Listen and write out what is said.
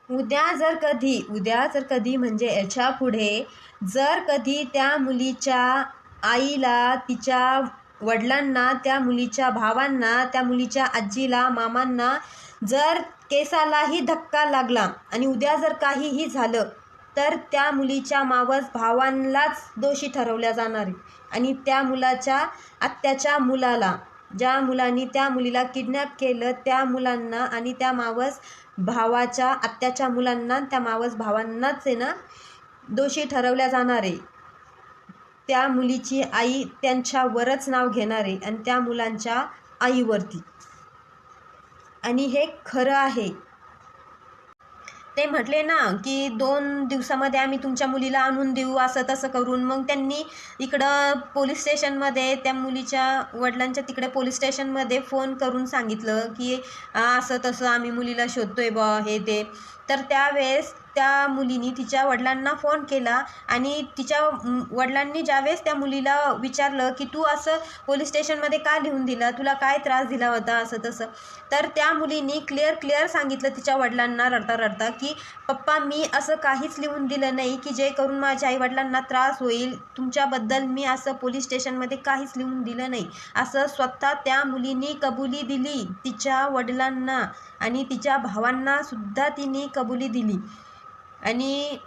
उद्या जर कधी म्हणजे याच्या पुढे जर कधी त्या मुलीच्या आईला, तिच्या वडिलांना, त्या मुलीच्या भावांना, त्या मुलीच्या आजीला, मामांना जर केसालाही धक्का लागला आणि उद्या जर काहीही झालं तर त्या मुलीच्या मावस भावांनाच दोषी ठरवल्या जाणार आहे. आणि त्या मुलाच्या आत्याच्या मुलाला, ज्या मुलांनी त्या मुलीला किडनॅप केलं त्या मुलांना आणि त्या मावस भावाच्या आत्याच्या मुलांना, त्या मावस भावांनाच आहे ना दोषी ठरवल्या जाणार आहे. त्या मुलीची आई त्यांच्यावरच नाव घेणार आहे आणि त्या मुलांच्या आईवरती. आणि हे खरं आहे. ते म्हटले ना की 2 दिवसामध्ये आम्ही तुमच्या मुलीला आणून देऊ असं तसं करून. मग त्यांनी इकडं पोलीस स्टेशनमध्ये त्या मुलीच्या वडिलांच्या तिकडे पोलीस स्टेशनमध्ये फोन करून सांगितलं की असं तसं आम्ही मुलीला शोधतोय बा हे ते. तर त्यावेळेस त्या मुलीनी तिच्या वडिलांना फोन केला आणि तिच्या वडिलांनी ज्यावेळेस त्या मुलीला विचारलं की तू असं पोलीस स्टेशनमध्ये का लिहून दिलं, तुला काय त्रास दिला होता असं तसं, तर त्या मुलीनी क्लिअर सांगितलं तिच्या वडिलांना रडता रडता की पप्पा मी असं काहीच लिहून दिलं नाही की जे करून माझ्या आईवडिलांना त्रास होईल, तुमच्याबद्दल मी असं पोलीस स्टेशनमध्ये काहीच लिहून दिलं नाही असं स्वतः त्या मुलीनी कबुली दिली. तिच्या वडिलांना आणि तिच्या भावांना सुद्धा तिने कबुली दिली. आणि